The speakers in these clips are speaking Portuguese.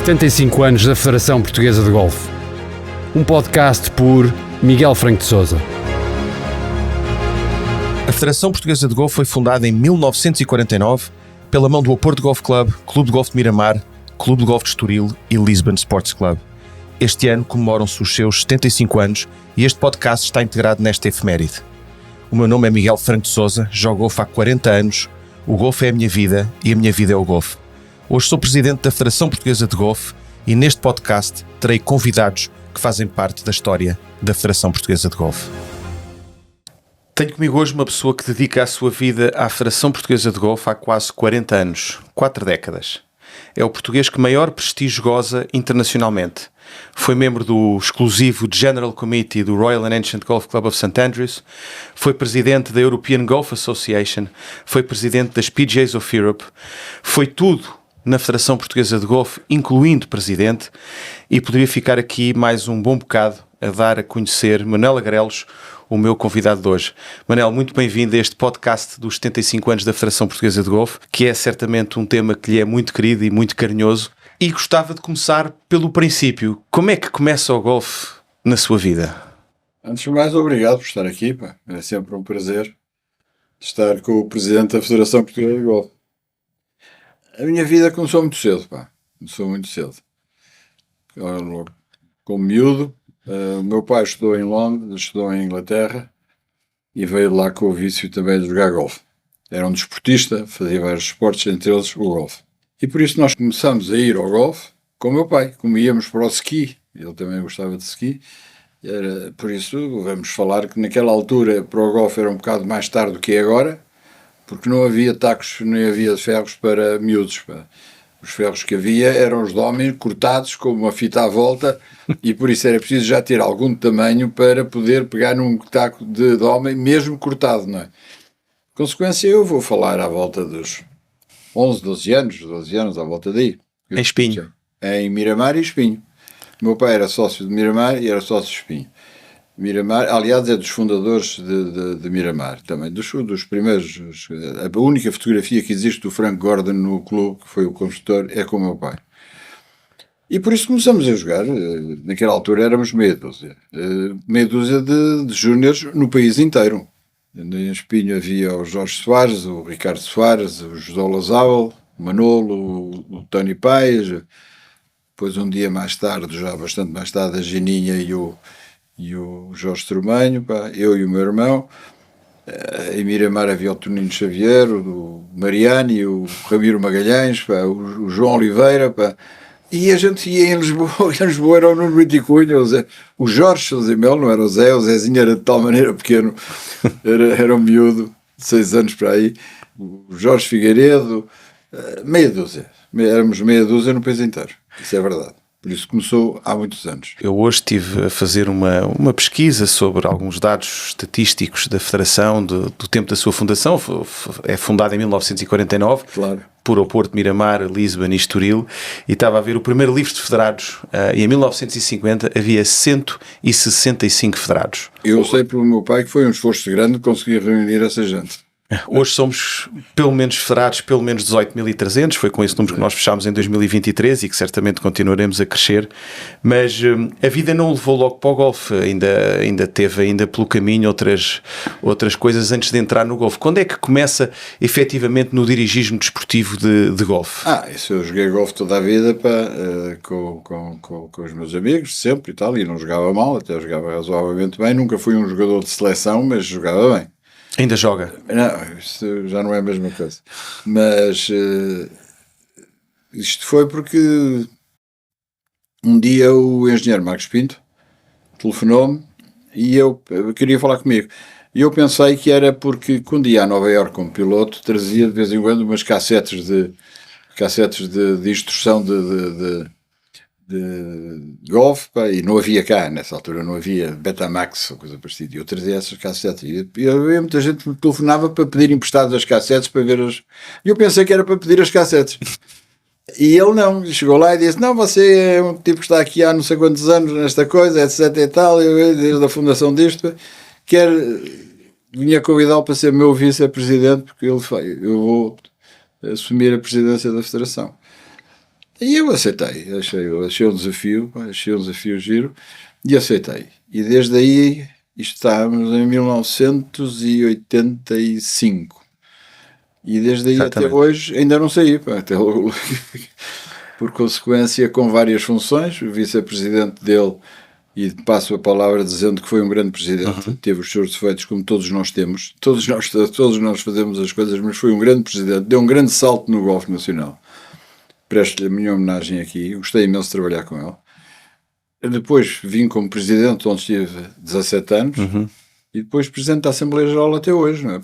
75 anos da Federação Portuguesa de Golfe. Um podcast por Miguel Franco de Sousa. A Federação Portuguesa de Golfe foi fundada em 1949 pela mão do Oporto Golf Club, Clube de Golfe de Miramar, Clube de Golfe de Estoril e Lisbon Sports Club. Este ano comemoram-se os seus 75 anos e este podcast está integrado nesta efeméride. O meu nome é Miguel Franco de Sousa, jogo golfe há 40 anos, o golfe é a minha vida e a minha vida é o golfe. Hoje sou presidente da Federação Portuguesa de Golfe e neste podcast terei convidados que fazem parte da história da Federação Portuguesa de Golfe. Tenho comigo hoje uma pessoa que dedica a sua vida à Federação Portuguesa de Golfe há quase 40 anos, 4 décadas. É o português que maior prestígio goza internacionalmente. Foi membro do exclusivo General Committee do Royal and Ancient Golf Club of St. Andrews, foi presidente da European Golf Association, foi presidente das PGAs of Europe, foi tudo na Federação Portuguesa de Golfe, incluindo presidente, e poderia ficar aqui mais um bom bocado a dar a conhecer Manel Agrelos, o meu convidado de hoje. Manel, muito bem-vindo a este podcast dos 75 anos da Federação Portuguesa de Golfe, que é certamente um tema que lhe é muito querido e muito carinhoso, e gostava de começar pelo princípio. Como é que começa o golfe na sua vida? Antes de mais, obrigado por estar aqui, pá. É sempre um prazer estar com o presidente da Federação Portuguesa de Golfe. A minha vida começou muito cedo, pá. Começou muito cedo. Como miúdo, o meu pai estudou em Londres, estudou em Inglaterra e veio de lá com o vício também de jogar golfe. Era um desportista, fazia vários esportes, entre eles o golfe. E por isso nós começamos a ir ao golfe com o meu pai, como íamos para o ski. Ele também gostava de ski. Por isso vamos falar que naquela altura para o golfe era um bocado mais tarde do que é agora, porque não havia tacos, nem havia ferros para miúdos. Pá. Os ferros que havia eram os de homem cortados com uma fita à volta e por isso era preciso já ter algum tamanho para poder pegar num taco de homem mesmo cortado, não é? Consequência, eu vou falar à volta dos 11, 12 anos à volta daí. Em Espinho. Em Miramar e Espinho. O meu pai era sócio de Miramar e era sócio de Espinho. Miramar, aliás, é dos fundadores de Miramar, também, dos primeiros. A única fotografia que existe do Frank Gordon no clube, que foi o construtor, é com o meu pai. E por isso começamos a jogar. Naquela altura éramos meia dúzia de júniores no país inteiro. Em Espinho havia o Jorge Soares, o Ricardo Soares, o José Lazábal, o Manolo, o Tony Paes. Depois, um dia mais tarde, já bastante mais tarde, a Gininha e o Jorge Tromanho, pá, eu e o meu irmão. Em Miramar havia o Tonino Xavier, o Mariani, o Ramiro Magalhães, pá, o João Oliveira, pá. E a gente ia em Lisboa, era o Nuno Brito e Cunha, o Jorge Chazimel, não era o Zezinho era de tal maneira pequeno, era um miúdo, de 6 anos para aí, o Jorge Figueiredo, meia dúzia, éramos meia dúzia no país inteiro, isso é verdade. Por isso começou há muitos anos. Eu hoje estive a fazer uma pesquisa sobre alguns dados estatísticos da Federação do tempo da sua fundação. É fundada em 1949, claro, por Oporto, Miramar, Lisbon e Estoril, e estava a ver o primeiro livro de federados, e em 1950 havia 165 federados. Eu sei pelo meu pai que foi um esforço grande conseguir reunir essa gente. Hoje somos pelo menos federados, pelo menos 18.300, foi com esse número que nós fechámos em 2023 e que certamente continuaremos a crescer, mas a vida não o levou logo para o golfe, ainda teve pelo caminho outras coisas antes de entrar no golfe. Quando é que começa efetivamente no dirigismo desportivo de golfe? Isso eu joguei golfe toda a vida, pá, com os meus amigos, sempre e tal, e não jogava mal, até jogava razoavelmente bem, nunca fui um jogador de seleção, mas jogava bem. Ainda joga? Não, isso já não é a mesma coisa. Mas isto foi porque um dia o engenheiro Marcos Pinto telefonou-me e eu queria falar comigo. E eu pensei que era porque quando ia a Nova Iorque como piloto trazia de vez em quando umas cassetes de instrução de golfe, pá, e não havia cá, nessa altura não havia Betamax ou coisa parecida, e eu trazia essas cassetes, e muita gente me telefonava para pedir emprestadas as cassetes para ver e eu pensei que era para pedir as cassetes, e ele não, chegou lá e disse, não, você é um tipo que está aqui há não sei quantos anos nesta coisa, etc e tal, desde a fundação disto, vinha convidá-lo para ser meu vice-presidente, porque eu vou assumir a presidência da Federação. E eu aceitei, achei um desafio giro, e aceitei. E desde aí, estamos em 1985. E desde aí Exatamente. até hoje ainda não saí, pá, até logo. Por consequência, com várias funções, o vice-presidente dele, e passo a palavra dizendo que foi um grande presidente, teve os seus defeitos como todos nós temos, todos nós fazemos as coisas, mas foi um grande presidente, deu um grande salto no golfe nacional. Presto-lhe a minha homenagem aqui, gostei imenso de trabalhar com ele. Depois vim como presidente, onde estive 17 anos, e depois presidente da Assembleia Geral até hoje, não é?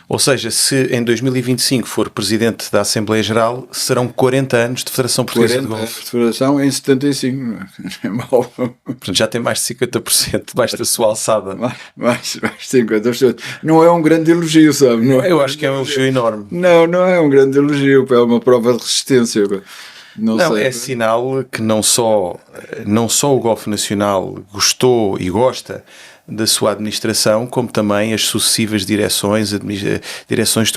Ou seja, se em 2025 for presidente da Assembleia Geral, serão 40 anos de Federação Portuguesa de 40 Golfe. anos de federação em 75, não é mau. Portanto, já tem mais de 50% debaixo da sua alçada. Mais 50%. Não é um grande elogio, sabe? Não é Eu acho que é um elogio enorme. Não é um grande elogio, é uma prova de resistência. Não sei. É sinal que não só o Golfe Nacional gostou e gosta da sua administração, como também as sucessivas direções de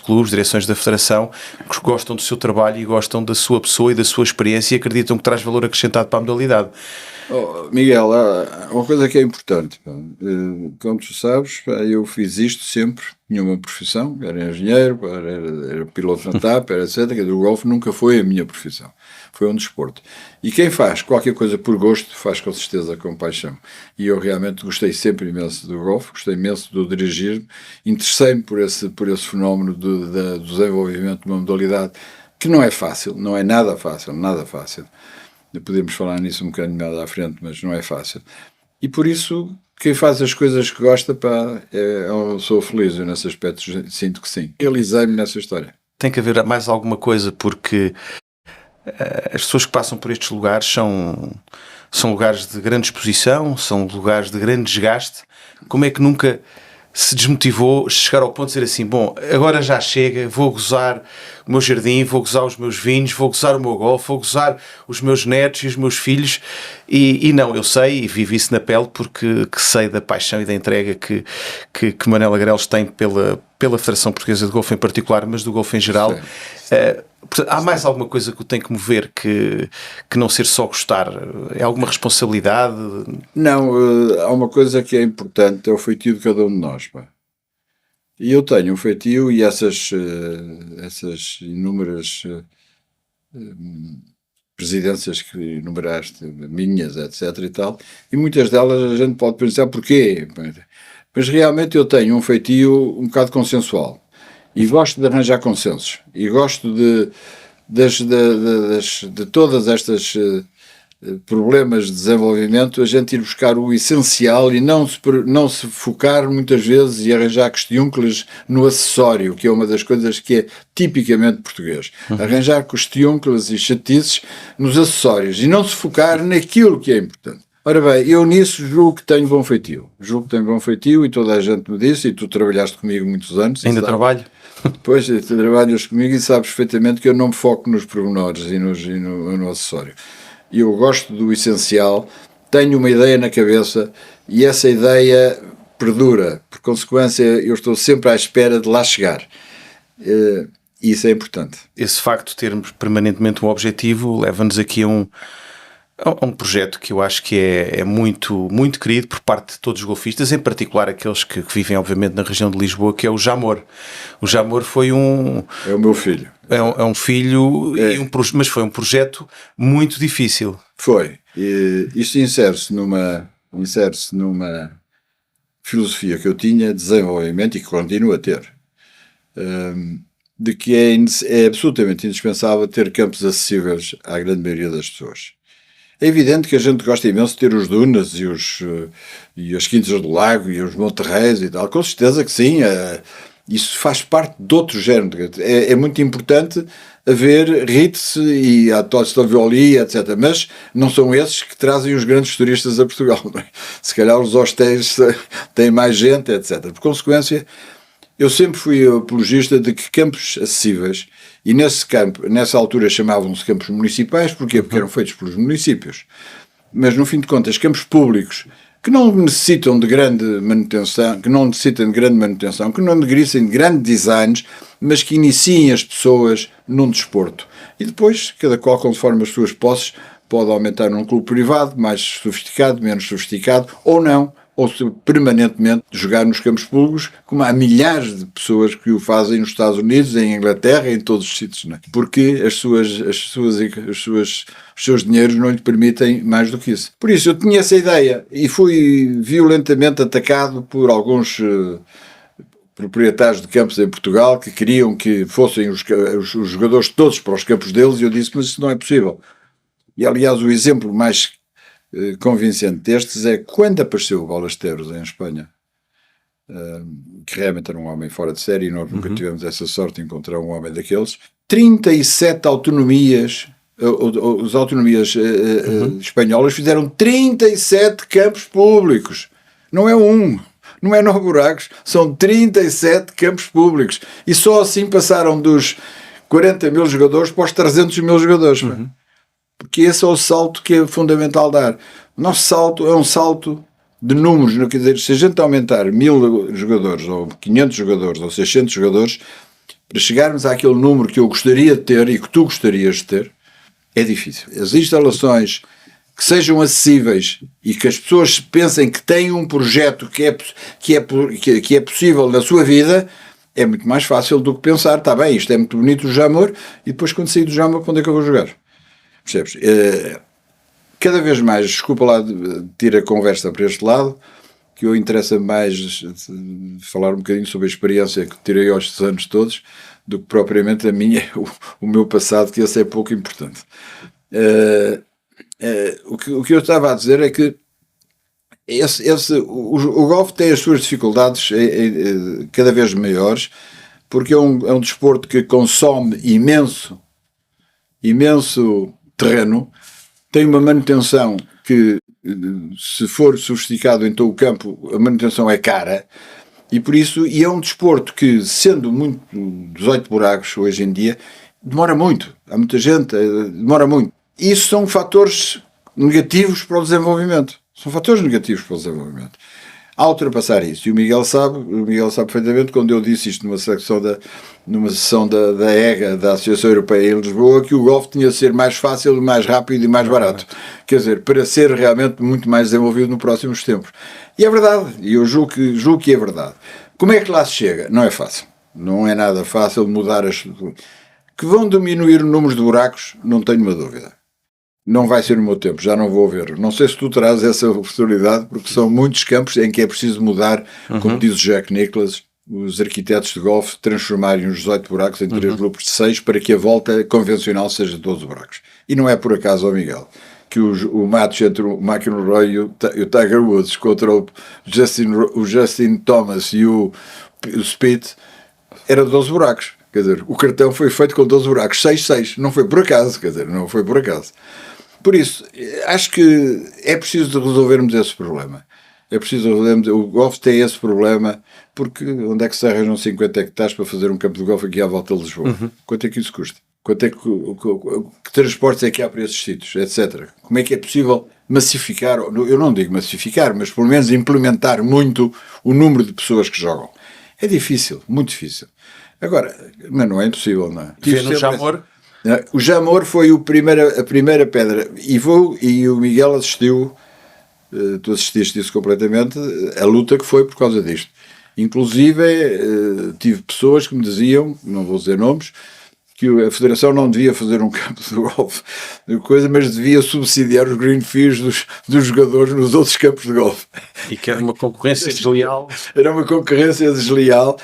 clubes, direções da Federação, que gostam do seu trabalho e gostam da sua pessoa e da sua experiência e acreditam que traz valor acrescentado para a modalidade. Miguel, há uma coisa que é importante. Como tu sabes, eu fiz isto sempre, tinha uma profissão, era engenheiro, era piloto na TAP, era etc. O golfe nunca foi a minha profissão, foi um desporto. E quem faz qualquer coisa por gosto, faz com certeza com paixão. E eu realmente gostei sempre imenso do golfe, gostei imenso do dirigir, interessei-me por esse fenómeno do desenvolvimento de uma modalidade que não é fácil, não é nada fácil, nada fácil. Podemos falar nisso um bocadinho mais à frente, mas não é fácil. E por isso, quem faz as coisas que gosta, eu sou feliz, eu nesse aspecto sinto que sim. Realizei-me nessa história. Tem que haver mais alguma coisa, porque as pessoas que passam por estes lugares são lugares de grande exposição, são lugares de grande desgaste. Como é que nunca se desmotivou chegar ao ponto de dizer assim, bom, agora já chega, vou gozar o meu jardim, vou gozar os meus vinhos, vou gozar o meu golfe, vou gozar os meus netos e os meus filhos, e não, eu sei e vivo isso na pele porque sei da paixão e da entrega que Manel Agrelos tem pela Federação Portuguesa de Golfe em particular, mas do golfe em geral. Há mais alguma coisa que o tem que mover que não ser só gostar? É alguma responsabilidade? Não, há uma coisa que é importante, é o feitio de cada um de nós. Pá. E eu tenho um feitio e essas inúmeras presidências que enumeraste, minhas, etc. e tal, e muitas delas a gente pode pensar porquê. Mas realmente eu tenho um feitio um bocado consensual. E gosto de arranjar consensos. E gosto de todas estas problemas de desenvolvimento, a gente ir buscar o essencial e não se focar muitas vezes e arranjar questiúnculos no acessório, que é uma das coisas que é tipicamente português. Arranjar questiúnculos e chatices nos acessórios e não se focar naquilo que é importante. Ora bem, eu nisso julgo que tenho bom feitio. E toda a gente me disse, e tu trabalhaste comigo muitos anos. Ainda trabalho? Pois, tu trabalhas comigo e sabes perfeitamente que eu não me foco nos pormenores e no acessório. Eu gosto do essencial, tenho uma ideia na cabeça e essa ideia perdura. Por consequência, eu estou sempre à espera de lá chegar. E isso é importante. Esse facto de termos permanentemente um objetivo leva-nos aqui a um projeto que eu acho que é muito, muito querido por parte de todos os golfistas, em particular aqueles que vivem obviamente na região de Lisboa, que é o Jamor. O Jamor foi É o meu filho. É um filho, mas foi um projeto muito difícil. Foi. E isto insere-se numa filosofia que eu tinha de desenvolvimento e que continuo a ter. De que é absolutamente indispensável ter campos acessíveis à grande maioria das pessoas. É evidente que a gente gosta imenso de ter os dunas e as quintas do lago e os monterreis e tal, com certeza que sim, isso faz parte de outro género. É muito importante haver RITs e a Violi, etc. Mas não são esses que trazem os grandes turistas a Portugal. Não é? Se calhar os hostéis têm mais gente, etc. Por consequência, eu sempre fui apologista de que campos acessíveis, e nessa altura chamavam-se campos municipais, porquê? Porque eram feitos pelos municípios. Mas, no fim de contas, campos públicos que não necessitam de grande manutenção, que não necessitem de grande manutenção, que não necessitem de grandes designs, mas que iniciem as pessoas num desporto. E depois, cada qual, conforme as suas posses, pode aumentar num clube privado, mais sofisticado, menos sofisticado, ou não, ou se permanentemente jogar nos campos públicos, como há milhares de pessoas que o fazem nos Estados Unidos, em Inglaterra, em todos os sítios, não é? Porque os seus dinheiros não lhe permitem mais do que isso. Por isso, eu tinha essa ideia e fui violentamente atacado por alguns proprietários de campos em Portugal que queriam que fossem os jogadores todos para os campos deles, e eu disse, mas isso não é possível. E, aliás, o exemplo mais convincente destes é quando apareceu o Ballesteros em Espanha, que realmente era um homem fora de série, e nós nunca tivemos essa sorte de encontrar um homem daqueles. 37 autonomias, as autonomias espanholas fizeram 37 campos públicos. Não é um, não é 9 buracos, são 37 campos públicos. E só assim passaram dos 40 mil jogadores para os 300 mil jogadores. Porque esse é o salto que é fundamental dar. O nosso salto é um salto de números, não quer dizer, se a gente aumentar 1000 jogadores, ou 500 jogadores, ou 600 jogadores, para chegarmos àquele número que eu gostaria de ter e que tu gostarias de ter, é difícil. As instalações que sejam acessíveis e que as pessoas pensem que têm um projeto que é possível na sua vida, é muito mais fácil do que pensar, está bem, isto é muito bonito o Jamor, e depois quando sair do Jamor, para onde é que eu vou jogar? Percebes? Cada vez mais, desculpa lá de tirar a conversa para este lado, que eu interessa mais falar um bocadinho sobre a experiência que tirei aos anos todos, do que propriamente a minha, o meu passado, que esse é pouco importante. O que eu estava a dizer é que o golfe tem as suas dificuldades cada vez maiores, porque é um desporto que consome imenso terreno, tem uma manutenção que, se for sofisticado em todo o campo, a manutenção é cara, e por isso, é um desporto que, sendo muito 18 buracos hoje em dia, demora muito. Há muita gente, demora muito. Isso são fatores negativos para o desenvolvimento. São fatores negativos para o desenvolvimento. Ao ultrapassar isso, e o Miguel sabe perfeitamente, quando eu disse isto numa sessão da EGA, da Associação Europeia em Lisboa, que o golfe tinha de ser mais fácil, mais rápido e mais barato. Quer dizer, para ser realmente muito mais desenvolvido nos próximos tempos. E é verdade, e eu julgo que é verdade. Como é que lá se chega? Não é fácil. Não é nada fácil mudar as... Que vão diminuir o número de buracos, não tenho uma dúvida. Não vai ser no meu tempo, já não vou ver. Não sei se tu terás essa oportunidade, porque são muitos campos em que é preciso mudar, como diz o Jack Nicklaus, os arquitetos de golfe transformarem os 18 buracos em 3 grupos de 6 para que a volta convencional seja 12 buracos. E não é por acaso, Miguel, que o match entre o McIlroy e o Tiger Woods contra o Justin Thomas e o Spieth era 12 buracos. Quer dizer, o cartão foi feito com 12 buracos, 6-6. Não foi por acaso, quer dizer, não foi por acaso. Por isso, acho que é preciso resolvermos esse problema. É preciso resolvermos. O golfe tem esse problema, porque onde é que se arranjam 50 hectares para fazer um campo de golfe aqui à volta de Lisboa? Quanto é que isso custa? Quanto é que transportes é que há para esses sítios, etc. Como é que é possível massificar, eu não digo massificar, mas pelo menos implementar muito o número de pessoas que jogam? É difícil, muito difícil. Agora, mas não é impossível, não é? Vê no Jamor? O Jamor foi a primeira pedra, e o Miguel assistiu, tu assististe isso completamente, a luta que foi por causa disto. Inclusive, tive pessoas que me diziam, não vou dizer nomes, que a Federação não devia fazer um campo de golfe, mas devia subsidiar os green fees dos jogadores nos outros campos de golfe. E que era uma concorrência desleal. Era uma concorrência desleal,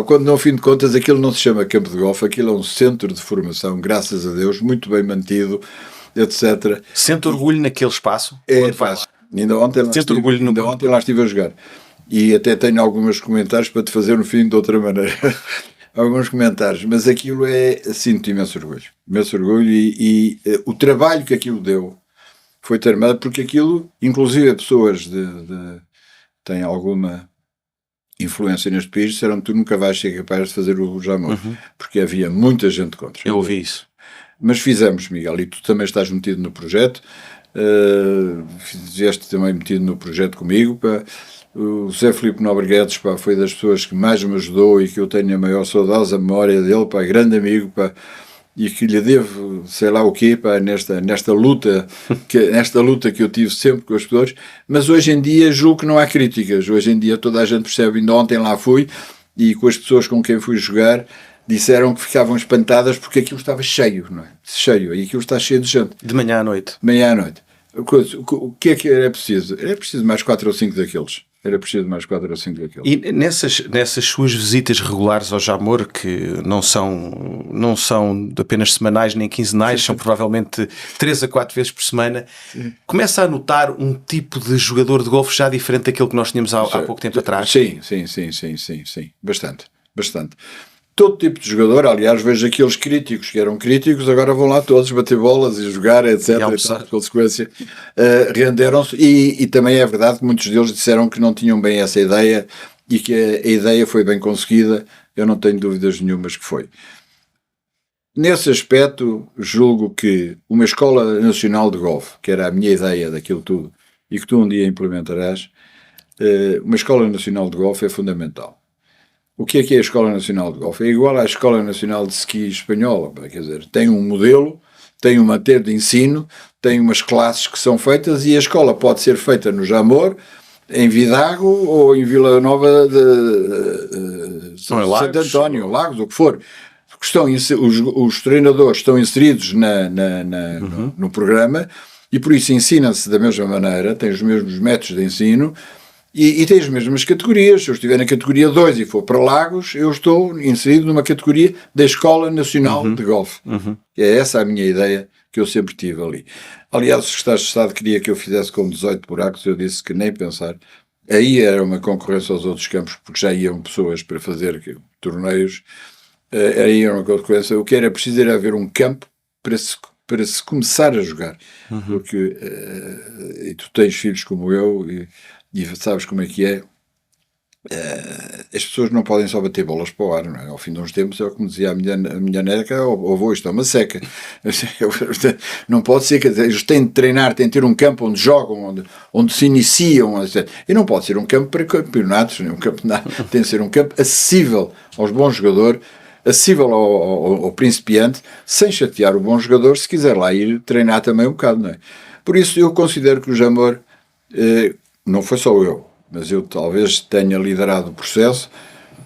quando, no fim de contas, aquilo não se chama campo de golfe, aquilo é um centro de formação, graças a Deus, muito bem mantido, etc. Sente orgulho naquele espaço? É fácil. Ainda ontem lá estive a jogar. E até tenho alguns comentários para te fazer no fim de outra maneira. Alguns comentários, mas aquilo sinto imenso orgulho e o trabalho que aquilo deu foi terminado, porque aquilo, inclusive pessoas têm alguma influência neste país, disseram que tu nunca vais ser capaz de fazer o Jamor, porque havia muita gente contra. Eu ouvi isso. Mas fizemos, Miguel, e tu também estás metido no projeto, Fizeste também metido no projeto comigo, pá. O Zé Filipe Nobreguedes, pá, foi das pessoas que mais me ajudou e que eu tenho a maior saudosa memória dele, pá, grande amigo, pá, e que lhe devo, sei lá o quê, pá, nesta luta que eu tive sempre com as pessoas. Mas hoje em dia julgo que não há críticas. Hoje em dia toda a gente percebe. Ainda ontem lá fui e com as pessoas com quem fui jogar disseram que ficavam espantadas porque aquilo estava cheio, não é? Cheio, e aquilo está cheio de gente. De manhã à noite. De manhã à noite. O que é que era preciso? Era preciso mais 4 ou 5 daqueles. Era preciso mais 4 ou 5 daqueles. E nessas suas visitas regulares ao Jamor, que não são apenas semanais nem quinzenais, são provavelmente 3 a 4 vezes por semana, começa a notar um tipo de jogador de golfe já diferente daquele que nós tínhamos há pouco tempo atrás? Sim. Bastante. Todo tipo de jogador, aliás, vejo aqueles críticos que eram críticos, agora vão lá todos bater bolas e jogar, etc. E tal, por consequência, renderam-se. E também é verdade que muitos deles disseram que não tinham bem essa ideia e que a ideia foi bem conseguida. Eu não tenho dúvidas nenhumas que foi. Nesse aspecto, julgo que uma Escola Nacional de Golfe, que era a minha ideia daquilo tudo e que tu um dia implementarás, uma Escola Nacional de Golfe é fundamental. O que é a Escola Nacional de Golfe? É igual à Escola Nacional de Ski espanhola, quer dizer, tem um modelo, tem uma matéria de ensino, tem umas classes que são feitas e a escola pode ser feita no Jamor, em Vidago ou em Vila Nova de Santo António, Lagos, o que for. Os treinadores estão inseridos no programa e por isso ensina-se da mesma maneira, tem os mesmos métodos de ensino. E tem as mesmas categorias. Se eu estiver na categoria 2 e for para Lagos, eu estou inserido numa categoria da Escola Nacional de Golfe. É essa a minha ideia que eu sempre tive ali. Aliás, o Secretário de Estado queria que eu fizesse com 18 buracos, eu disse que nem pensar. Aí era uma concorrência aos outros campos, porque já iam pessoas para fazer torneios. Aí era uma concorrência. O que era preciso era haver um campo para se começar a jogar. Porque e tu tens filhos como eu e sabes como é que é, as pessoas não podem só bater bolas para o ar, não é? Ao fim de uns tempos é o que me dizia a minha neca, vou, isto é uma seca. Não pode ser, eles têm de treinar, têm de ter um campo onde jogam, onde se iniciam, etc. E não pode ser um campo para campeonatos, nem um campo nada. Tem de ser um campo acessível aos bons jogadores, acessível ao principiante, sem chatear o bom jogador, se quiser lá ir treinar também um bocado, não é? Por isso eu considero que o Jamor, não foi só eu, mas eu talvez tenha liderado o processo.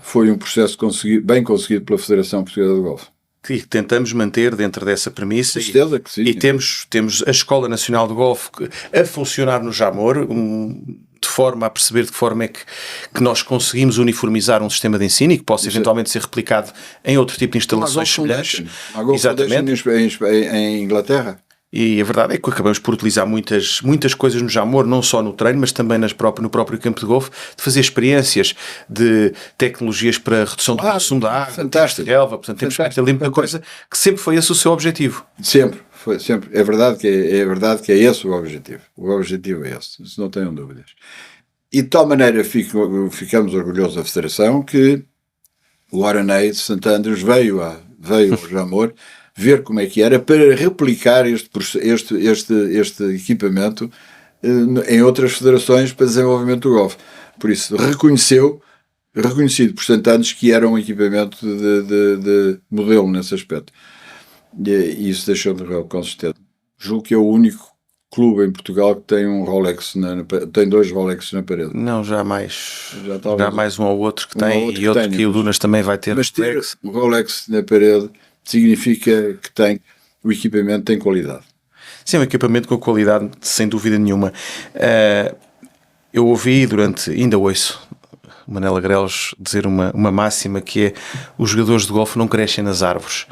Foi um processo bem conseguido pela Federação Portuguesa de Golfe. Que tentamos manter dentro dessa premissa. Certeza que sim. E temos a Escola Nacional de Golfe a funcionar no Jamor, de forma a perceber de que forma é que nós conseguimos uniformizar um sistema de ensino e que possa eventualmente ser replicado em outro tipo de instalações semelhantes. Exatamente. Em Inglaterra. E a verdade é que acabamos por utilizar muitas coisas no Jamor, não só no treino, mas também no próprio campo de golfe, de fazer experiências de tecnologias para redução do consumo da água, fantástico. Relva, portanto temos feito ali uma coisa que sempre foi esse o seu objetivo. Sempre. É verdade que é esse o objetivo. O objetivo é esse, isso não tenham dúvidas. E de tal maneira ficamos orgulhosos da Federação que o Aranei de St. Andrews veio ao Jamor ver como é que era para replicar este equipamento em outras federações para desenvolvimento do golfe. Por isso, reconhecido por St. Andrews que era um equipamento de modelo nesse aspecto. E isso deixou-me consistente. Julgo que é o único clube em Portugal que tem um Rolex tem 2 Rolex na parede. Não, já mais um ou outro que tem, e outro que o Dunas também vai ter. Mas ter um Rolex na parede significa que o equipamento tem qualidade. Sim, é um equipamento com qualidade, sem dúvida nenhuma. Eu ouvi ainda ouço, Manela Grelos dizer uma máxima que é: os jogadores de golfe não crescem nas árvores.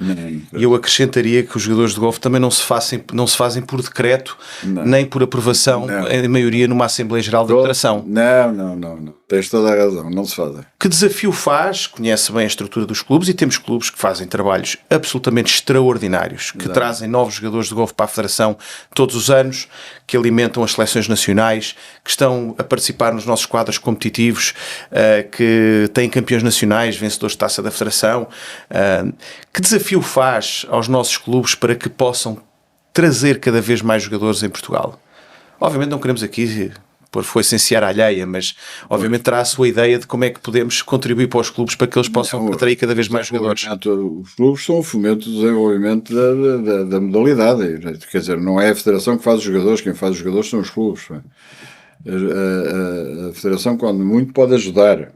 E eu acrescentaria que os jogadores de golfe também não se fazem por decreto, nem por aprovação, em maioria numa Assembleia Geral da Federação. Não. Tens toda a razão, não se fazem. Que desafio faz? Conhece bem a estrutura dos clubes e temos clubes que fazem trabalhos absolutamente extraordinários, que trazem novos jogadores de golfe para a Federação todos os anos, que alimentam as seleções nacionais, que estão a participar nos nossos quadros competitivos, que têm campeões nacionais, vencedores de taça da Federação. Que desafio faz aos nossos clubes para que possam trazer cada vez mais jogadores em Portugal? Obviamente não queremos aqui foi essenciar a alheia, mas obviamente terá a sua ideia de como é que podemos contribuir para os clubes para que eles possam atrair cada vez mais jogadores. Os clubes são o fomento do desenvolvimento da modalidade, quer dizer, não é a federação que faz os jogadores, quem faz os jogadores são os clubes. A federação, quando muito, pode ajudar.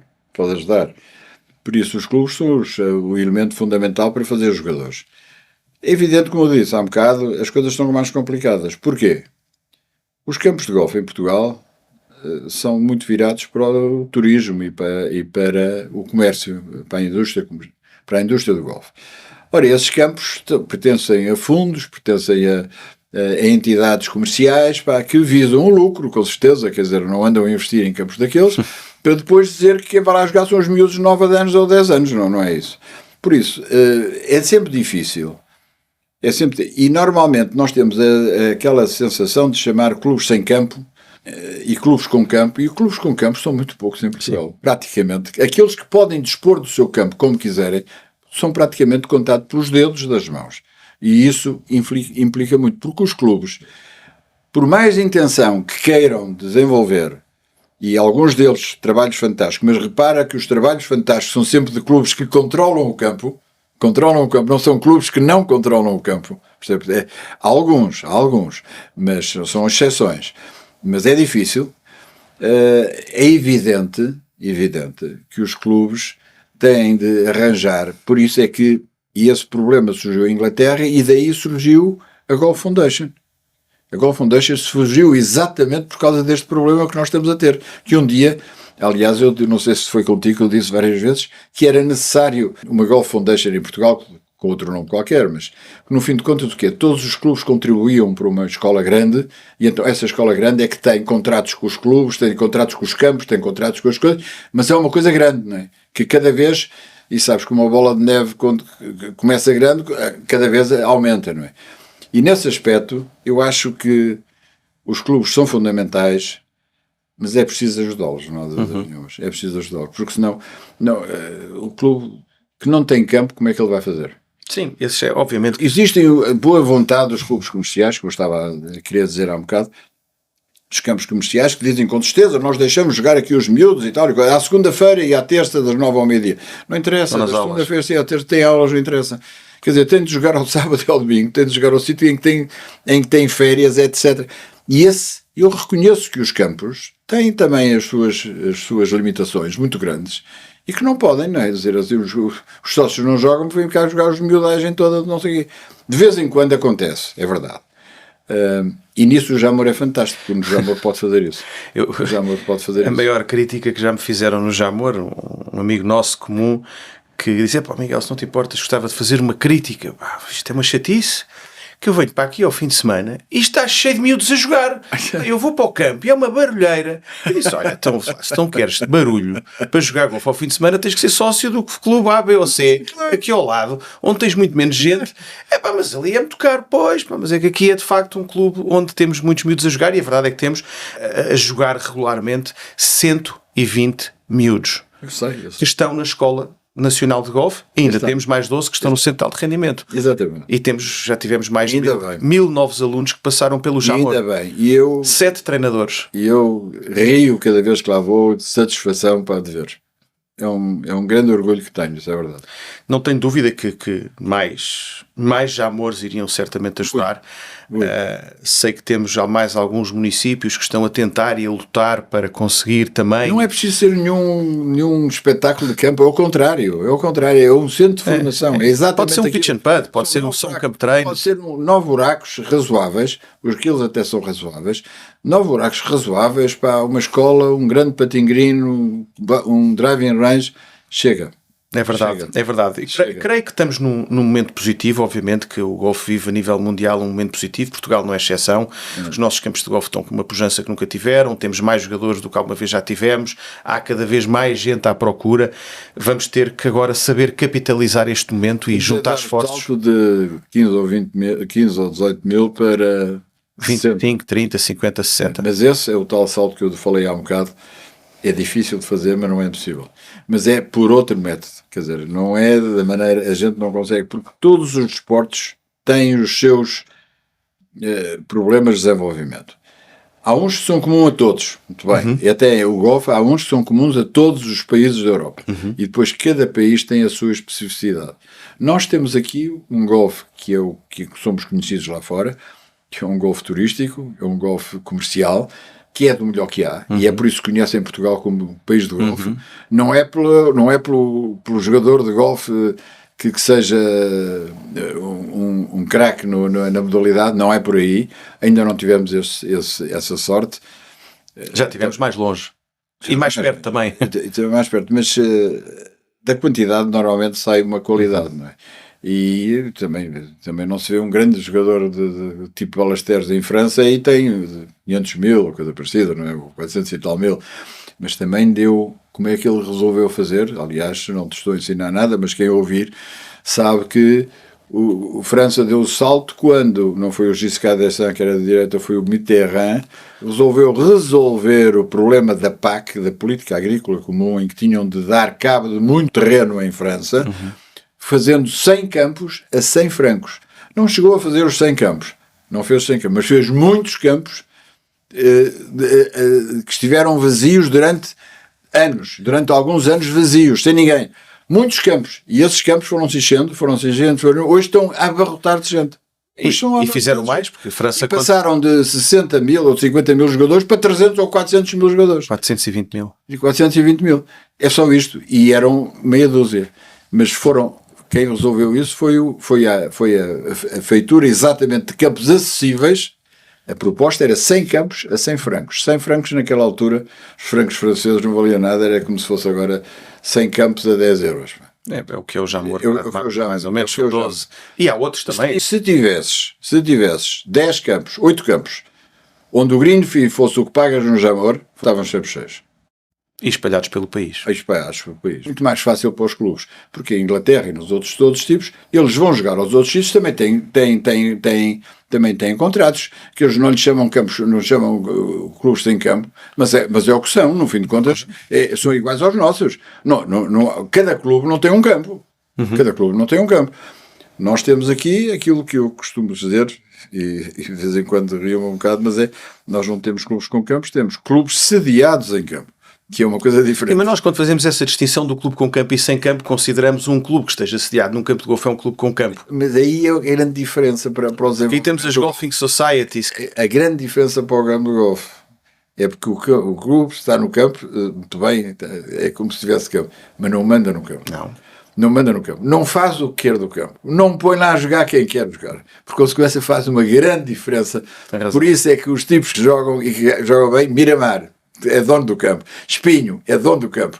Por isso os clubes são o elemento fundamental para fazer os jogadores. É evidente, como eu disse há um bocado, as coisas estão mais complicadas. Porquê? Os campos de golfe em Portugal são muito virados para o turismo e para o comércio, para a indústria do golfe. Ora, esses campos pertencem a fundos, pertencem a entidades comerciais que visam um lucro, com certeza, quer dizer, não andam a investir em campos daqueles, para depois dizer que quem vai lá jogar são os miúdos de 9 anos ou 10 anos, não é isso. Por isso, é sempre difícil. E normalmente nós temos aquela sensação de chamar clubes sem campo e clubes com campo, e clubes com campo são muito poucos em Portugal. Sim. Praticamente. Aqueles que podem dispor do seu campo como quiserem são praticamente contados pelos dedos das mãos. E isso implica muito, porque os clubes, por mais intenção que queiram desenvolver, e alguns deles trabalhos fantásticos, mas repara que os trabalhos fantásticos são sempre de clubes que controlam o campo, não são clubes que não controlam o campo. Há alguns, mas são exceções. Mas é difícil. É evidente que os clubes têm de arranjar, por isso é que esse problema surgiu em Inglaterra e daí surgiu a Golf Foundation. A Golf Foundation surgiu exatamente por causa deste problema que nós estamos a ter, que um dia, aliás, eu não sei se foi contigo que eu disse várias vezes, que era necessário uma Golf Foundation em Portugal, com outro nome qualquer, mas no fim de contas o quê? Todos os clubes contribuíam para uma escola grande, e então essa escola grande é que tem contratos com os clubes, tem contratos com os campos, tem contratos com as coisas, mas é uma coisa grande, não é? Que cada vez, e sabes que uma bola de neve quando começa grande, cada vez aumenta, não é? E nesse aspecto, eu acho que os clubes são fundamentais, mas é preciso ajudá-los, não há dúvida nenhuma. É preciso ajudá-los, porque senão o clube que não tem campo, como é que ele vai fazer? Sim, esse é obviamente. Existem a boa vontade dos clubes comerciais, que eu estava a querer dizer há um bocado, dos campos comerciais, que dizem com tristeza, nós deixamos jogar aqui os miúdos e tal, à segunda-feira e à terça das 9 ao meio-dia. Não interessa, da segunda-feira e à terça tem aulas, não interessa. Quer dizer, tem de jogar ao sábado e ao domingo, tem de jogar ao sítio em que tem férias, etc. E eu reconheço que os campos têm também as suas limitações muito grandes e que não podem, não é? Dizer assim, os sócios não jogam, vêm cá jogar os miudagem toda, não sei o quê. De vez em quando acontece, é verdade. E nisso o Jamor é fantástico, porque o Jamor pode fazer isso. A maior crítica que já me fizeram no Jamor, um amigo nosso comum, que disse, pá, Miguel, se não te importas, gostava de fazer uma crítica. Isto é uma chatice, que eu venho para aqui ao fim de semana e está cheio de miúdos a jogar. Eu vou para o campo e é uma barulheira. Eu disse, olha, então, se não queres barulho para jogar golfe ao fim de semana, tens que ser sócio do clube A, B ou C, aqui ao lado, onde tens muito menos gente. Mas ali é muito caro, pois, mas é que aqui é de facto um clube onde temos muitos miúdos a jogar e a verdade é que temos a jogar regularmente 120 miúdos. Eu sei. Que estão na escola Nacional de Golfe, ainda temos mais 12 que estão no Centro de Alto Rendimento. Exatamente. E já tivemos mais de 1000 novos alunos que passaram pelo Jamor. Ainda bem. 7 treinadores. E eu rio cada vez que lá vou de satisfação para de ver. É um grande orgulho que tenho, isso é verdade. Não tenho dúvida que mais Jamores iriam certamente ajudar. Sei que temos já mais alguns municípios que estão a tentar e a lutar para conseguir também. Não é preciso ser nenhum espetáculo de campo, é o contrário, é um centro de formação. É exatamente pode ser um pitch and putt, pode ser um campo treino. Pode ser 9 buracos razoáveis, porque eles até são razoáveis, 9 buracos razoáveis para uma escola, um grande patingrino, um driving range, chega. É verdade. Creio que estamos num momento positivo, obviamente que o golfe vive a nível mundial um momento positivo, Portugal não é exceção, os nossos campos de golfe estão com uma pujança que nunca tiveram, temos mais jogadores do que alguma vez já tivemos, há cada vez mais gente à procura, vamos ter que agora saber capitalizar este momento e juntar esforços. Salto de 15 ou 18 mil para 25, 30, 50, 60. Mas esse é o tal salto que eu falei há um bocado. É difícil de fazer, mas não é impossível. Mas é por outro método. Quer dizer, não é da maneira... A gente não consegue... Porque todos os desportos têm os seus problemas de desenvolvimento. Há uns que são comuns a todos, muito bem, e até o golfe, há uns que são comuns a todos os países da Europa, e depois cada país tem a sua especificidade. Nós temos aqui um golfe que é o que somos conhecidos lá fora, que é um golfe turístico, é um golfe comercial, que é do melhor que há, e é por isso que conhecem Portugal como país de golfe. Não é pelo jogador de golfe que seja um craque na modalidade, não é por aí. Ainda não tivemos essa sorte. Já tivemos mais longe. E mais perto também. Mais perto, mas da quantidade normalmente sai uma qualidade, não é? E também não se vê um grande jogador de tipo Ballesteros em França e tem 500 mil, ou coisa parecida, não é? 400 e tal mil. Mas também deu, como é que ele resolveu fazer? Aliás, não te estou a ensinar nada, mas quem ouvir sabe que o França deu o salto quando, não foi o Giscard d'Estaing que era de direita, foi o Mitterrand, resolveu resolver o problema da PAC, da Política Agrícola Comum, em que tinham de dar cabo de muito terreno em França, fazendo 100 campos a 100 francos. Não chegou a fazer os 100 campos, não fez 100 campos, mas fez muitos campos que estiveram vazios durante alguns anos vazios, sem ninguém. Muitos campos. E esses campos foram-se enchendo, hoje estão a abarrotar de gente. E fizeram mais, porque a França... E passaram de 60 mil ou 50 mil jogadores para 300 ou 400 mil jogadores. 420 mil. E 420 mil. É só isto. E eram meia dúzia. Mas quem resolveu isso foi a feitura exatamente de campos acessíveis. A proposta era 100 campos a 100 francos. 100 francos naquela altura, os francos franceses não valiam nada, era como se fosse agora 100 campos a 10 euros. É o que eu já moro, mais ou menos, 12. E há outros também. Se tivesses 10 campos, 8 campos, onde o green fee fosse o que pagas no Jamor, estavam sempre cheios. E espalhados pelo país. Muito mais fácil para os clubes, porque em Inglaterra e nos outros todos os tipos, eles vão jogar aos outros sítios, também têm contratos, que eles não lhes chamam campos, não chamam clubes sem campo, mas é o que são, no fim de contas, são iguais aos nossos. Cada clube não tem um campo. Cada clube não tem um campo. Nós temos aqui aquilo que eu costumo dizer, e de vez em quando rio-me um bocado, mas nós não temos clubes com campos, temos clubes sediados em campo. Que é uma coisa diferente. Mas nós, quando fazemos essa distinção do clube com campo e sem campo, consideramos um clube que esteja sediado num campo de golfe é um clube com campo. Mas aí é a grande diferença para os... Aqui temos as Golfing Societies. A grande diferença para o campo de golfe é porque o clube está no campo, muito bem, é como se tivesse campo, mas não manda no campo. Não manda no campo. Não faz o que quer do campo. Não põe lá a jogar quem quer jogar. Por consequência, faz uma grande diferença. Por isso é que os tipos que jogam e que jogam bem, Miramar é dono do campo, Espinho é dono do campo,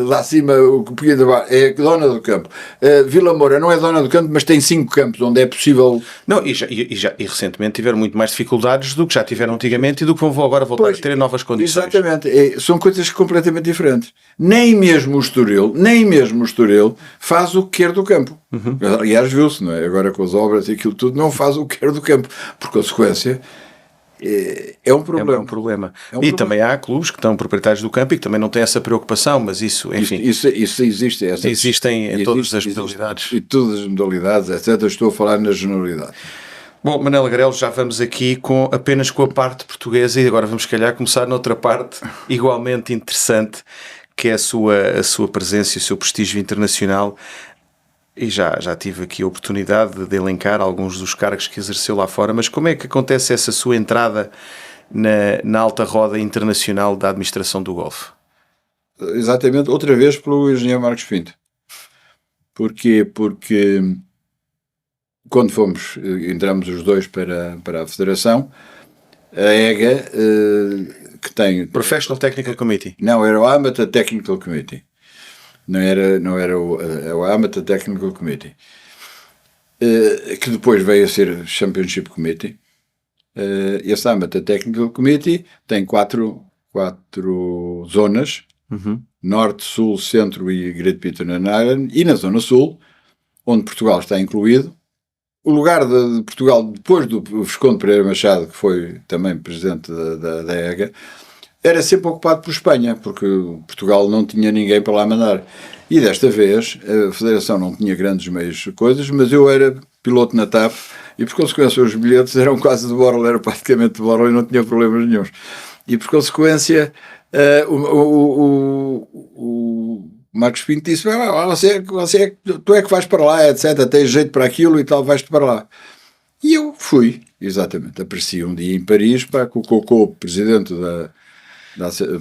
lá acima o Copinha da Barra é dona do campo, Vila Moura não é dona do campo, mas tem 5 campos onde é possível. Não, e recentemente tiveram muito mais dificuldades do que já tiveram antigamente e do que vão agora voltar a ter em novas condições. Exatamente, são coisas completamente diferentes. Nem mesmo o Estoril faz o que quer do campo. Aliás, viu-se, não é? Agora com as obras e aquilo tudo, não faz o que quer do campo. Por consequência, é um problema. É um problema. Também há clubes que estão proprietários do campo e que também não têm essa preocupação, mas isso, enfim... Isso existe. Existem em todas as modalidades. Em todas as modalidades, etc. Estou a falar na generalidade. Bom, Manel Agrelo, já vamos aqui apenas com a parte portuguesa e agora vamos, se calhar, começar noutra parte igualmente interessante, que é a sua presença e o seu prestígio internacional. E já tive aqui a oportunidade de elencar alguns dos cargos que exerceu lá fora, mas como é que acontece essa sua entrada na alta roda internacional da administração do golfe? Exatamente, outra vez pelo engenheiro Marcos Pinto. Porquê? Porque quando entramos os dois para a Federação, a EGA, que tem... Professional Technical Committee. Não, era o Amateur Technical Committee. Não era o Amateur Technical Committee, que depois veio a ser Championship Committee. Esse Amateur Technical Committee tem quatro zonas, Norte, Sul, Centro e Great Britain and Ireland, e na Zona Sul, onde Portugal está incluído. O lugar de Portugal, depois do Visconde Pereira Machado, que foi também presidente da EGA, era sempre ocupado por Espanha, porque Portugal não tinha ninguém para lá mandar. E desta vez, a Federação não tinha grandes meios de coisas, mas eu era piloto na TAP E por consequência os bilhetes eram quase de borla, era praticamente de borla e não tinha problemas nenhums. E por consequência o Marcos Pinto disse: tu é que vais para lá, etc. Tens jeito para aquilo e tal, vais-te para lá. E eu fui, exatamente. Apareci um dia em Paris, com o Cocô, presidente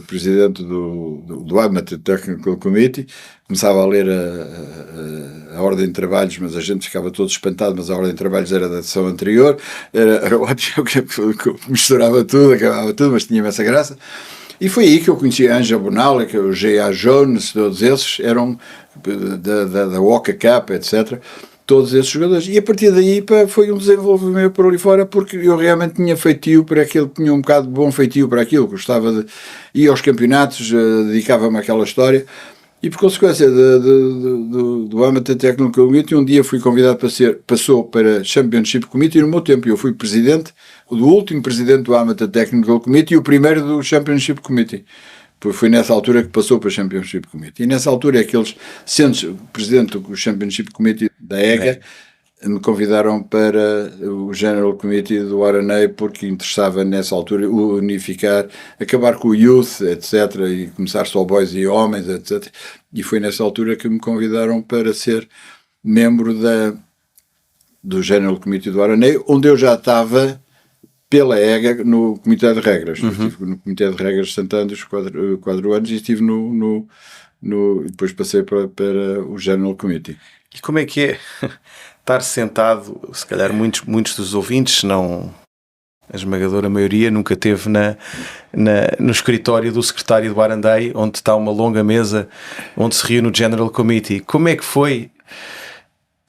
presidente do Amateur Technical Committee. Começava a ler a ordem de trabalhos, mas a gente ficava todo espantado, mas a ordem de trabalhos era da edição anterior, era ótimo, que misturava tudo, acabava tudo, mas tinha essa graça. E foi aí que eu conheci a Anja Bonal, que o G.A. Jones, todos esses eram da Waka Cup, etc., todos esses jogadores, e a partir daí foi um desenvolvimento por ali fora, porque eu realmente tinha feitio para aquilo, tinha um bocado de bom feitio para aquilo, gostava de ir aos campeonatos, dedicava-me àquela história, e por consequência do Amateur Technical Committee, um dia fui convidado passou para Championship Committee, no meu tempo eu fui presidente, do último presidente do Amateur Technical Committee e o primeiro do Championship Committee. Foi nessa altura que passou para o Championship Committee. E nessa altura é que eles, sendo presidente do Championship Committee da EGA, me convidaram para o General Committee do RNA, porque interessava nessa altura unificar, acabar com o youth, etc., e começar só boys e homens, etc. E foi nessa altura que me convidaram para ser membro do General Committee do RNA, onde eu já estava pela EGA no Comitê de Regras. Estive no Comitê de Regras de Santander 4 anos e estive depois passei para o General Committee. E como é que é estar sentado, se calhar muitos dos ouvintes, se não a esmagadora maioria, nunca teve no escritório do secretário do Barandei, onde está uma longa mesa, onde se reúne o General Committee. Como é que foi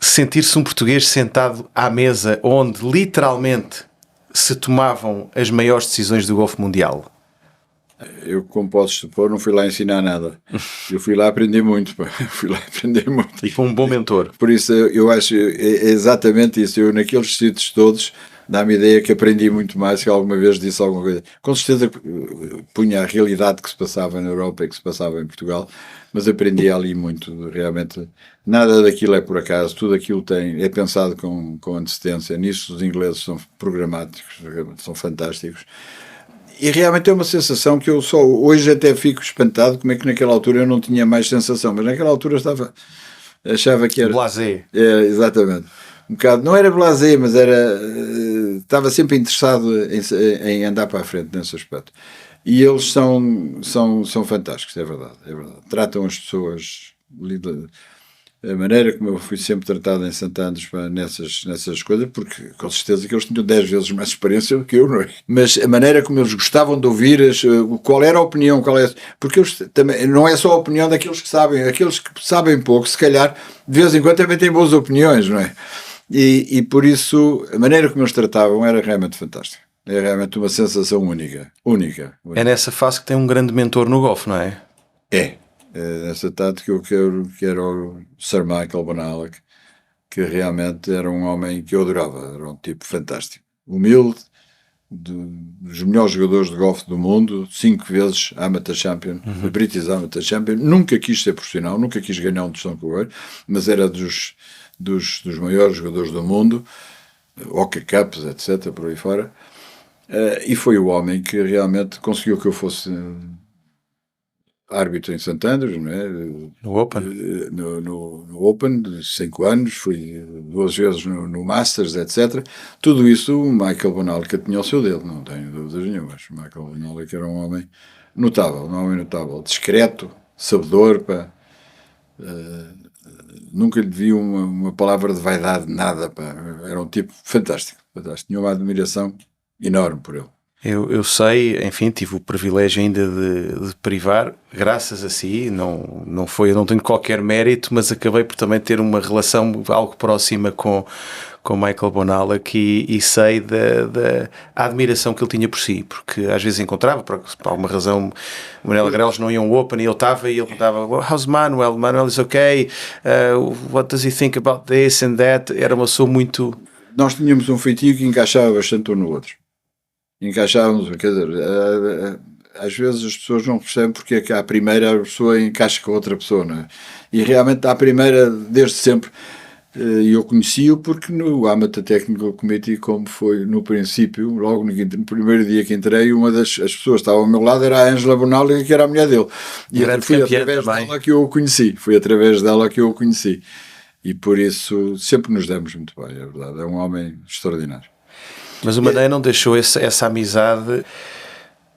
sentir-se um português sentado à mesa, onde literalmente se tomavam as maiores decisões do golfe mundial? Eu, como posso supor, não fui lá ensinar nada. Eu fui lá aprender muito. E foi um bom mentor. Por isso, eu acho exatamente isso. Eu, naqueles sítios todos, dá-me a ideia que aprendi muito mais que alguma vez disse alguma coisa. Com certeza punha a realidade que se passava na Europa e que se passava em Portugal, mas aprendi ali muito, realmente. Nada daquilo é por acaso, tudo aquilo é pensado com antecedência. Nisso os ingleses são programáticos, são fantásticos. E realmente é uma sensação que eu hoje até fico espantado como é que naquela altura eu não tinha mais sensação, mas naquela altura achava que era... Blasé. Exatamente. Um bocado, não era blasé, mas estava sempre interessado em andar para a frente nesse aspecto. E eles são fantásticos, é verdade. Tratam as pessoas, a maneira como eu fui sempre tratado em Santander nessas coisas, porque com certeza que eles tinham 10 vezes mais experiência do que eu, não é? Mas a maneira como eles gostavam de ouvir, qual era a opinião, porque eles também, não é só a opinião daqueles que sabem, aqueles que sabem pouco, se calhar, de vez em quando também têm boas opiniões, não é? E por isso, a maneira como eles tratavam era realmente fantástica. É realmente uma sensação única. É nessa fase que tem um grande mentor no golfe, não é? É nessa tática que eu quero o Sir Michael Bonalek, que realmente era um homem que eu adorava, era um tipo fantástico, humilde, dos melhores jogadores de golfe do mundo, 5 vezes Amateur Champion, British Amateur Champion, nunca quis ser profissional, nunca quis ganhar um tostão com ele, mas era dos maiores jogadores do mundo, Oca Cups, etc., por aí fora, e foi o homem que realmente conseguiu que eu fosse árbitro em Santander, não é? No Open? No Open, de 5 anos, fui 2 vezes no Masters, etc. Tudo isso o Michael Bonalek tinha ao seu dedo, não tenho dúvidas nenhuma. O Michael Bonalek era um homem notável, discreto, sabedor, nunca lhe vi uma palavra de vaidade, nada, era um tipo fantástico, tinha uma admiração enorme por ele. Eu sei, enfim, tive o privilégio ainda de privar, graças a si, eu não tenho qualquer mérito, mas acabei por também ter uma relação algo próxima com Michael Bonalek e sei da admiração que ele tinha por si, porque às vezes encontrava, por alguma razão, o Manuel Grelos não ia a um Open e ele estava e ele perguntava, how's Manuel? Manuel is okay, what does he think about this and that? Era uma pessoa muito... Nós tínhamos um feitio que encaixava bastante um no outro. Encaixávamos, quer dizer, às vezes as pessoas não percebem porque é que à primeira a pessoa encaixa com a outra pessoa, não é? E realmente à primeira, desde sempre, E eu conheci-o porque no Amateur Technical Committee, como foi no princípio, logo no primeiro dia que entrei, as pessoas que estavam ao meu lado era a Ângela Bonalli, que era a mulher dele. E foi através dela que eu o conheci. Foi através dela que eu o conheci. E por isso sempre nos demos muito bem, é verdade. É um homem extraordinário. Mas o Maneia não deixou essa amizade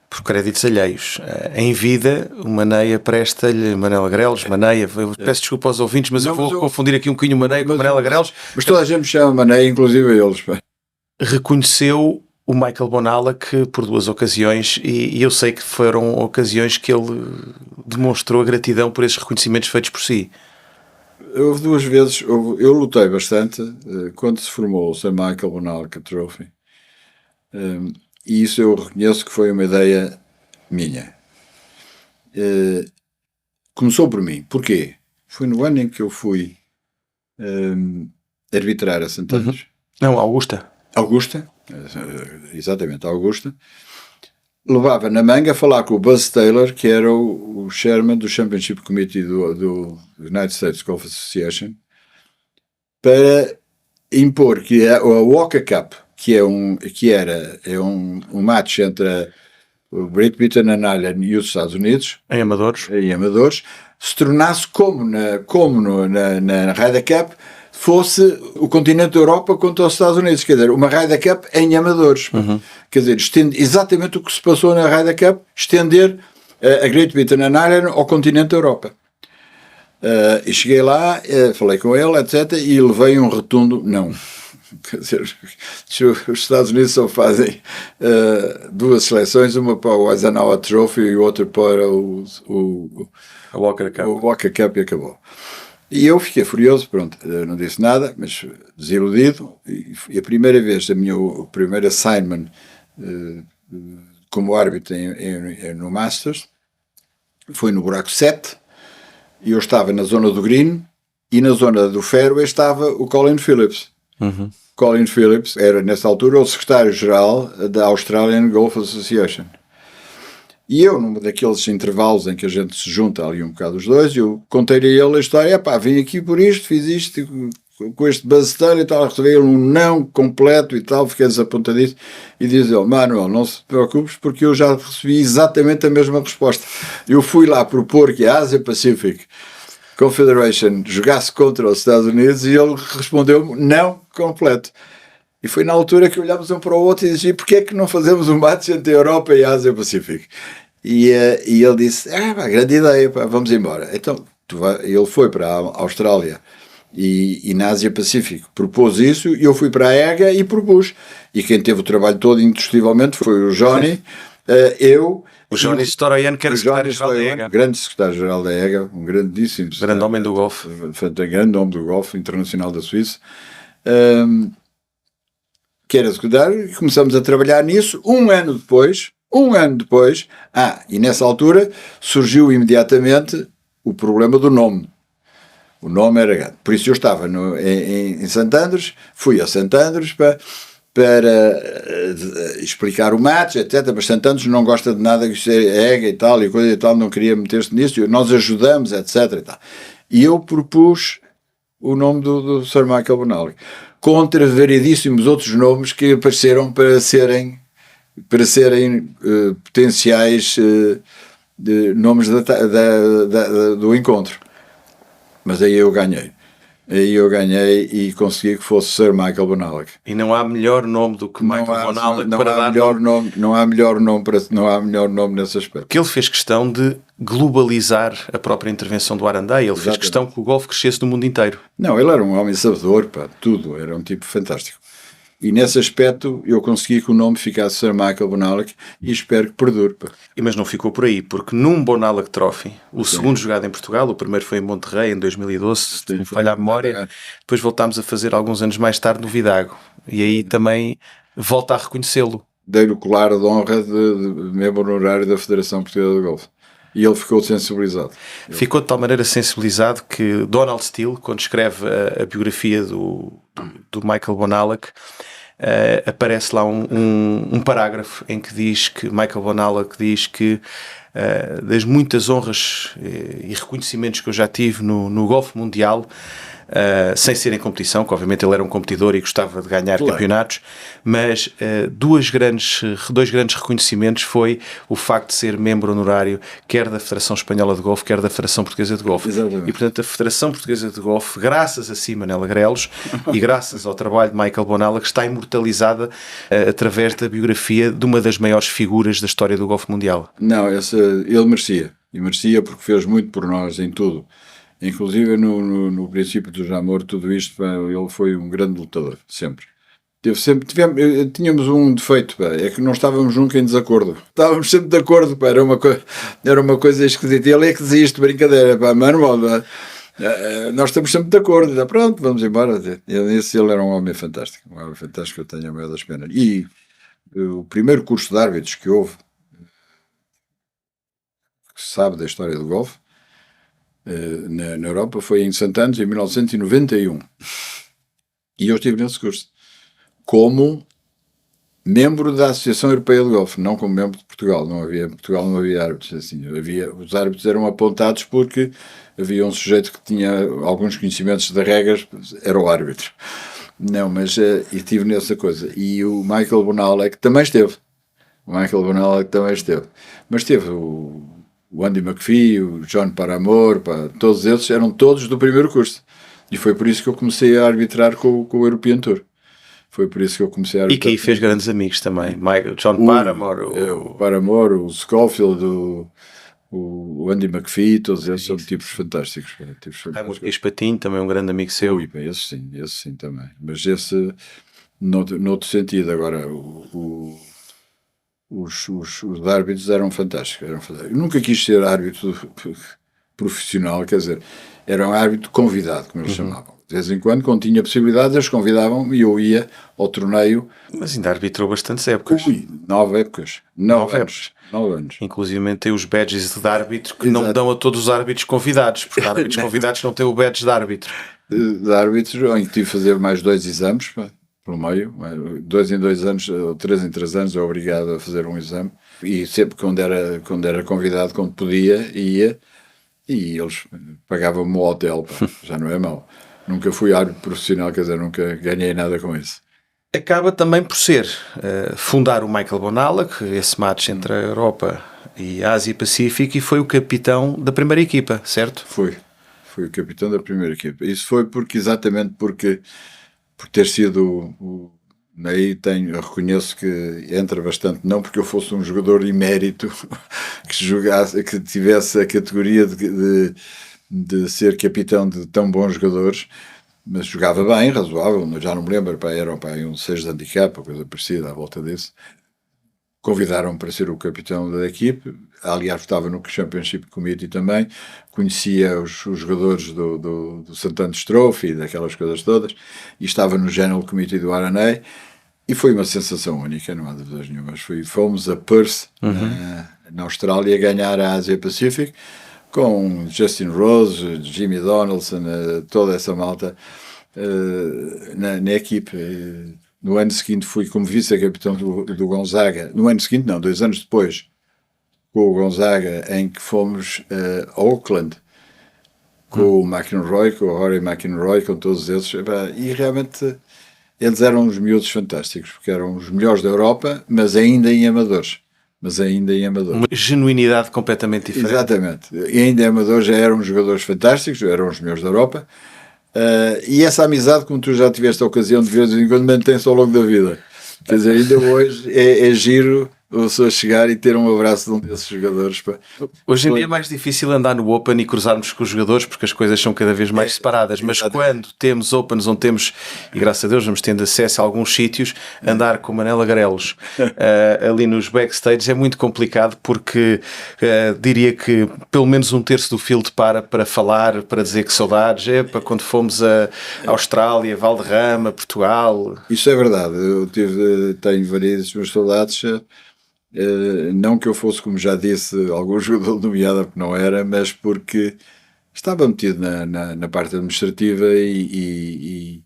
por créditos alheios. Em vida, o Maneia presta-lhe, Manela Grelos, Maneia, eu peço desculpa aos ouvintes, mas eu vou confundir aqui um bocadinho o Maneia com o Manela Grelos. Mas toda a gente me chama Maneia, inclusive eles. Reconheceu o Michael Bonalak por 2 ocasiões e eu sei que foram ocasiões que ele demonstrou a gratidão por esses reconhecimentos feitos por si. Houve 2 vezes, eu lutei bastante quando se formou o Sir Michael Bonalak Trophy. E isso eu reconheço que foi uma ideia minha. Começou por mim. Porquê? Foi no ano em que eu fui arbitrar a Santander. Não, Augusta. Augusta, exatamente, Augusta. Levava na manga a falar com o Buzz Taylor, que era o chairman do Championship Committee do United States Golf Association, para impor que a Walker Cup, que é um match entre o Great Britain and Ireland e os Estados Unidos, em amadores, se tornasse como na Ryder Cup fosse o continente da Europa contra os Estados Unidos, quer dizer, uma Ryder Cup em amadores. Quer dizer, estende exatamente o que se passou na Ryder Cup, estender a Great Britain and Ireland ao continente da Europa. E cheguei lá, falei com ele, etc., e levei um rotundo não. Quer dizer, os Estados Unidos só fazem 2 seleções, uma para o Eisenhower Trophy e outra para o Walker Cup. O Walker Cup, e acabou. E eu fiquei furioso, pronto, não disse nada, mas desiludido. E a primeira vez, o primeiro assignment como árbitro no Masters foi no buraco 7, e eu estava na zona do green, e na zona do fairway estava o Colin Phillips. Colin Phillips era, nessa altura, o secretário-geral da Australian Golf Association. E eu, num daqueles intervalos em que a gente se junta ali um bocado os dois, eu contei-lhe a ele a história, vim aqui por isto, fiz isto, com este buzz-tail e tal, recebi um não completo e tal, fiquei desapontadíssimo, e diz ele, Manuel, não se preocupes, porque eu já recebi exatamente a mesma resposta. Eu fui lá propor que a Asia Pacific Confederation jogasse contra os Estados Unidos e ele respondeu não completo. E foi na altura que olhámos um para o outro e disse, porquê é que não fazemos um match entre a Europa e a Ásia Pacífico? E ele disse, grande ideia, vamos embora. Então ele foi para a Austrália e na Ásia Pacífico propôs isso, e eu fui para a EGA e propus. E quem teve o trabalho todo indiscutivelmente foi o Johnny, o Johnny Storoyan, que era secretário-geral da EGA. Grande secretário-geral da EGA, um grandíssimo grande homem do golfe. Grande homem do golfe internacional da Suíça. Que era secretário, e começamos a trabalhar nisso. Um ano depois, e nessa altura surgiu imediatamente o problema do nome. O nome era grande. Por isso eu estava em St. Andrews, fui a St. Andrews para explicar o match, etc. Mas St. Andrews não gosta de nada que seja EGA e tal, e coisa e tal, não queria meter-se nisso, nós ajudamos, etc. E tal. E eu propus o nome do Sir Michael Bonalak, contra variedíssimos outros nomes que apareceram para serem potenciais nomes do encontro. Mas aí eu ganhei e consegui que fosse Sir Michael Bonalak. E não há melhor nome do que Michael Bonalak para dar nome. Não há melhor nome nesse aspecto. Que ele fez questão de globalizar a própria intervenção do Aranday. Ele fez questão que o golfe crescesse no mundo inteiro. Não, ele era um homem sabedor, tudo. Era um tipo fantástico. E nesse aspecto eu consegui que o nome ficasse Sir Michael Bonalak e espero que perdure. Mas não ficou por aí, porque num Bonalak Trophy, o segundo jogado em Portugal, o primeiro foi em Monterrey em 2012, se não falha a memória, depois voltámos a fazer alguns anos mais tarde no Vidago, e aí também volta a reconhecê-lo. Dei-lhe o colar de honra de membro honorário da Federação Portuguesa de Golfe. E ele ficou sensibilizado. Ficou de tal maneira sensibilizado que Donald Steele, quando escreve a biografia do Michael Bonalak, aparece lá um parágrafo em que diz que Michael Bonalak diz que das muitas honras e reconhecimentos que eu já tive no golfe mundial, sem ser em competição, que obviamente ele era um competidor e gostava de ganhar campeonatos, mas dois grandes reconhecimentos foi o facto de ser membro honorário quer da Federação Espanhola de Golfe, quer da Federação Portuguesa de Golfe. Exatamente. E portanto a Federação Portuguesa de Golfe, graças a si, Manel Agrelos, e graças ao trabalho de Michael Bonalla, que está imortalizada através da biografia de uma das maiores figuras da história do golfe mundial. Não, ele merecia. E merecia porque fez muito por nós em tudo. Inclusive no princípio do Jamor, tudo isto, ele foi um grande lutador, sempre. Tínhamos um defeito, é que não estávamos nunca em desacordo. Estávamos sempre de acordo, era uma coisa esquisita. Ele é que dizia isto, brincadeira, mas normal, nós estamos sempre de acordo. Pronto, vamos embora. Ele era um homem fantástico, eu tenho a maior das penas. E o primeiro curso de árbitros que houve, que se sabe da história do golfe, na Europa, foi em Santanos, em 1991. E eu estive nesse curso como membro da Associação Europeia de Golfe, não como membro de Portugal. Em Portugal não havia árbitros assim. Os árbitros eram apontados porque havia um sujeito que tinha alguns conhecimentos de regras, era o árbitro. Não, mas estive nessa coisa. E o Michael Bonalla que também esteve. Mas teve o Andy McPhee, o John Paramore, todos esses eram todos do primeiro curso. E foi por isso que eu comecei a arbitrar com o European Tour. Foi por isso que eu comecei a arbitrar. E que aí fez grandes amigos também. John Paramore. O Paramore, o Schofield, o Andy McPhee, todos esses são tipos fantásticos. E Espatinho, também um grande amigo seu. Esse sim também. Mas esse, noutro sentido, agora, os árbitros eram fantásticos. Eu nunca quis ser árbitro profissional, quer dizer, era um árbitro convidado, como eles chamavam. De vez em quando tinha possibilidade, eles convidavam e eu ia ao torneio. Mas ainda arbitrou bastantes épocas. 9 épocas. 9 anos. Inclusive tem os badges de árbitro que não dão a todos os árbitros convidados, porque árbitros convidados não têm o badge de árbitro. De árbitros, em que tive de fazer mais 2 exames, pelo meio, 2 em 2 anos, ou 3 em 3 anos, é obrigado a fazer um exame. E sempre quando era convidado, quando podia, ia, e eles pagavam-me o hotel, já não é mau. Nunca fui árbitro profissional, quer dizer, nunca ganhei nada com isso. Acaba também por ser fundar o Michael Bonalla, que esse match entre a Europa e a Ásia Pacífico, e foi o capitão da primeira equipa, certo? Fui o capitão da primeira equipa. Isso foi exatamente por ter sido aí reconheço que entra bastante, não porque eu fosse um jogador emérito que tivesse a categoria de ser capitão de tão bons jogadores, mas jogava bem, razoável, já não me lembro, eram um 6 de handicap, ou coisa parecida à volta disso. Convidaram-me para ser o capitão da equipe, aliás estava no Championship Committee também, conhecia os jogadores do St. Andrews Trophy, daquelas coisas todas, e estava no General Committee do R&A, e foi uma sensação única, não há dúvidas nenhumas. Fomos a Perth, na Austrália, ganhar a Ásia Pacífico, com Justin Rose, Jimmy Donaldson, toda essa malta na equipe. No ano seguinte fui como vice-capitão do Gonzaga. No ano seguinte não, 2 anos depois, com o Gonzaga, em que fomos a Auckland, com o McEnroy, com o Rory McEnroy, com todos esses. E realmente eles eram uns miúdos fantásticos, porque eram os melhores da Europa, mas ainda em amadores. Uma genuinidade completamente diferente. Exatamente. E ainda em amadores já eram jogadores fantásticos, eram os melhores da Europa. E essa amizade, como tu já tiveste a ocasião de vez em quando, mantém-se ao longo da vida. Quer dizer, ainda hoje é giro a pessoa chegar e ter um abraço de um desses jogadores. Hoje em dia é mais difícil andar no Open e cruzarmos com os jogadores porque as coisas são cada vez mais separadas, mas quando temos Opens onde temos, e graças a Deus vamos tendo acesso a alguns sítios, andar com o Manel Agrelos ali nos backstage é muito complicado porque diria que pelo menos 1/3 do field para falar, para dizer que saudades, para quando fomos a Austrália, Valderrama, Portugal. Isso é verdade, eu tenho variedíssimas saudades. Não que eu fosse, como já disse, algum jogador nomeado, porque não era, mas porque estava metido na parte administrativa e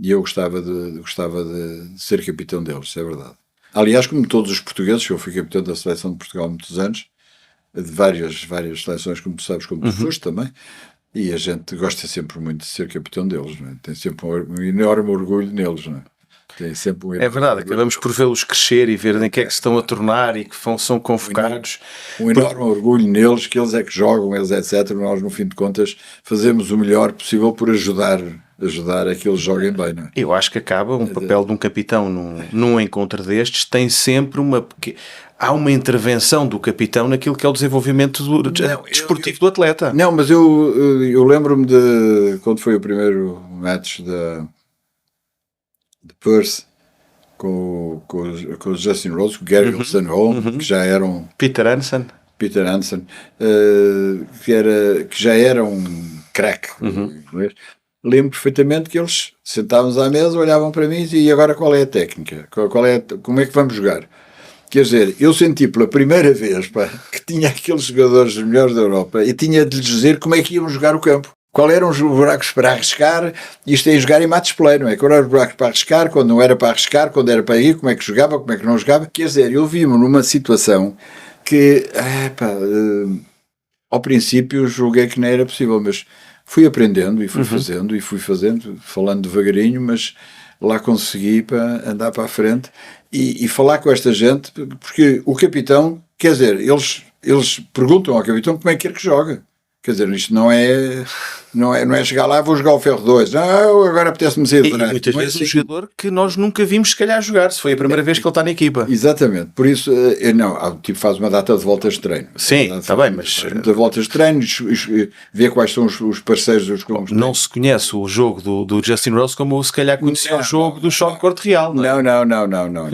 eu gostava de ser capitão deles, isso é verdade. Aliás, como todos os portugueses, eu fui capitão da seleção de Portugal há muitos anos, de várias seleções, como tu sabes, como tu foste também, E a gente gosta sempre muito de ser capitão deles, não é? Tem sempre um enorme orgulho neles, não é? Tem sempre um É verdade, acabamos por vê-los crescer e ver em que é que se estão a tornar e que são convocados. Um enorme orgulho neles, que eles é que jogam, eles etc. Nós, no fim de contas, fazemos o melhor possível por ajudar a que eles joguem bem, não é? Eu acho que acaba um papel de um capitão num encontro destes, tem sempre há uma intervenção do capitão naquilo que é o desenvolvimento desportivo do atleta. Não, mas eu lembro-me de quando foi o primeiro match de Perth com o Justin Rose, com o Gary Wilson-Hall, que já eram Peter Hansen, que já era um craque. Lembro perfeitamente que eles sentavam-se à mesa, olhavam para mim e diziam: e agora qual é a técnica? Como é que vamos jogar? Quer dizer, eu senti pela primeira vez que tinha aqueles jogadores melhores da Europa e tinha de lhes dizer como é que íamos jogar o campo. Qual eram os buracos para arriscar? Isto é jogar em match play, não é? Qual era os buracos para arriscar, quando não era para arriscar, quando era para ir, como é que jogava, como é que não jogava. Quer dizer, eu vi-me numa situação que, ao princípio, julguei que não era possível, mas fui aprendendo e fui fazendo, falando devagarinho, mas lá consegui para andar para a frente e falar com esta gente, porque o capitão, quer dizer, eles perguntam ao capitão como é que quer que joga. Quer dizer, isto não é chegar lá, vou jogar o ferro 2. Não, agora apetece-me ser. E muitas vezes um jogador que nós nunca vimos se calhar jogar, se foi a primeira vez que ele está na equipa. Exatamente, por isso, faz uma data de voltas de treino. Sim, está bem, mas... De voltas de treino, vê quais são os parceiros dos clubes. Não se conhece o jogo do Justin Rose como se calhar conhecia o jogo do Sean Corte Real, não é? Não.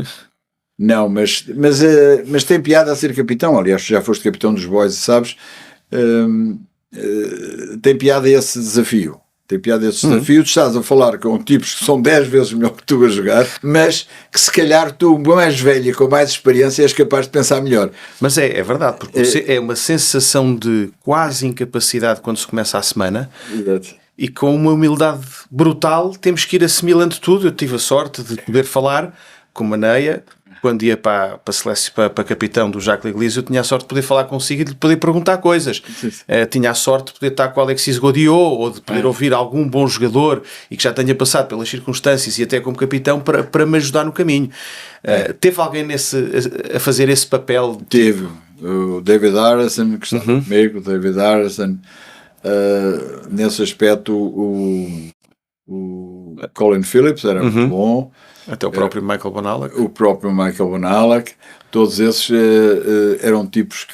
Não, mas tem piada a ser capitão. Aliás, já foste capitão dos Boys, sabes? Tem piada esse desafio. Tu estás a falar com tipos que são 10 vezes melhor que tu a jogar, mas que se calhar tu, mais velho e com mais experiência, és capaz de pensar melhor. Mas é verdade, porque é uma sensação de quase incapacidade quando se começa a semana. Exato. E com uma humildade brutal temos que ir assimilando tudo. Eu tive a sorte de poder falar com Maneia. Quando ia para capitão do Jacques Leglise, eu tinha a sorte de poder falar consigo e de poder perguntar coisas. Tinha a sorte de poder estar com o Alexis Godiot ou de poder ouvir algum bom jogador e que já tenha passado pelas circunstâncias e até como capitão para me ajudar no caminho. Teve alguém a fazer esse papel? Teve. O David Harrison, que está comigo, o David Harrison. Nesse aspecto, o Colin Phillips era muito bom. Até o próprio Michael Bonalak. O próprio Michael Bonalak. Todos esses eram tipos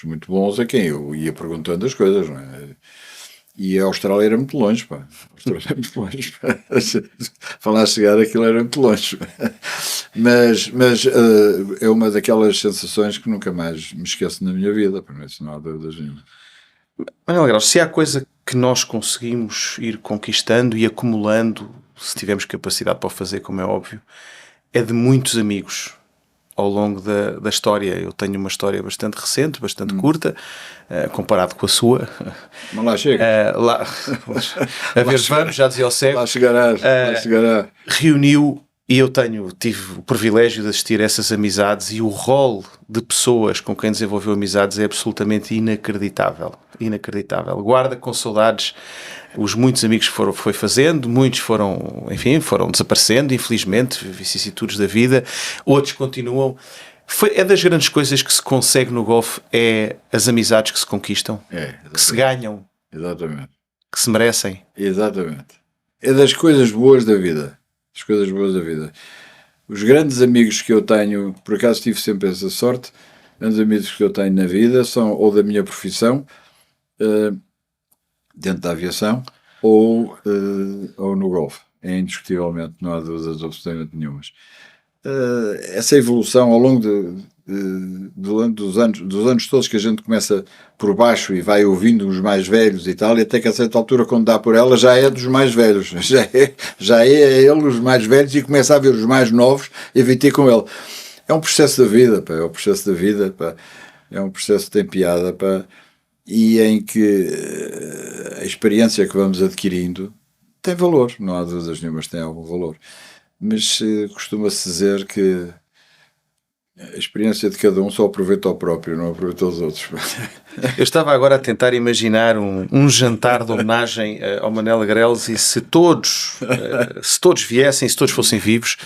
muito bons a quem eu ia perguntando as coisas, não é? E a Austrália era muito longe, pá. Falar a chegar aquilo era muito longe. Mas é uma daquelas sensações que nunca mais me esqueço na minha vida, para isso não há dúvidas nenhuma. Manuel Grau, se há coisa que nós conseguimos ir conquistando e acumulando, se tivermos capacidade para o fazer, como é óbvio, é de muitos amigos ao longo da história. Eu tenho uma história bastante recente, bastante curta, comparado com a sua. Mas lá chega. A ver, vamos, já dizia o cego. Lá chegará. Reuniu, e eu tive o privilégio de assistir a essas amizades, e o rol de pessoas com quem desenvolveu amizades é absolutamente inacreditável. Guarda com saudades os muitos amigos que foi fazendo, muitos foram desaparecendo, infelizmente, vicissitudes da vida, outros continuam. É das grandes coisas que se consegue no golfe, é as amizades que se conquistam, que se ganham, exatamente, que se merecem. Exatamente. É das coisas boas da vida. Os grandes amigos que eu tenho, por acaso tive sempre essa sorte, os grandes amigos que eu tenho na vida são ou da minha profissão, dentro da aviação, ou no golfe. É indiscutivelmente, não há dúvidas absolutamente nenhumas. Essa evolução ao longo dos anos todos que a gente começa por baixo e vai ouvindo os mais velhos e tal, e até que a certa altura, quando dá por ela, já é dos mais velhos, já é ele os mais velhos, e começa a ver os mais novos e vir ter com ele. É um processo da vida, pá, é um processo que tem piada, pá, e em que a experiência que vamos adquirindo tem valor, não há dúvidas nenhumas, tem algum valor. Mas costuma-se dizer que a experiência de cada um só aproveita ao próprio, não aproveita aos outros. Eu estava agora a tentar imaginar um jantar de homenagem ao Manel Agrelos, e se todos viessem, se todos fossem vivos,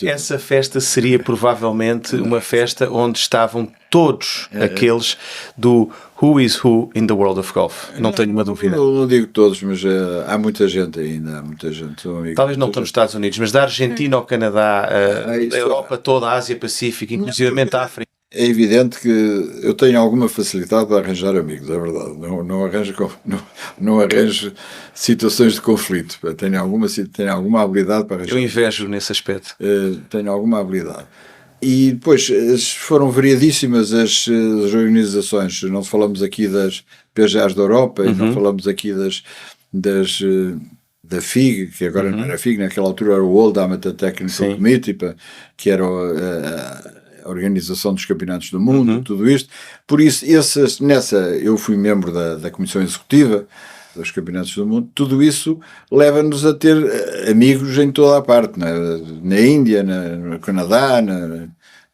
essa festa seria provavelmente uma festa onde estavam todos aqueles do Who is Who in the World of Golf. Não tenho uma dúvida. Não digo todos, mas há muita gente ainda. Há muita gente. Talvez não estão nos Estados Unidos, mas da Argentina ao Canadá, da Europa toda, a Ásia Pacífica, inclusivamente a África. É evidente que eu tenho alguma facilidade para arranjar amigos, é verdade. Não arranjo situações de conflito. Tenho alguma habilidade para arranjar. Eu invejo nesse aspecto. Tenho alguma habilidade. E depois foram variadíssimas as organizações. Não falamos aqui das PGAs da Europa, e não falamos aqui da FIG, que agora não era FIG, naquela altura era o World Amateur Technical Committee, que era a organização dos campeonatos do mundo, tudo isto. Por isso, eu fui membro da Comissão Executiva dos campeonatos do mundo. Tudo isso leva-nos a ter amigos em toda a parte, na Índia, no Canadá,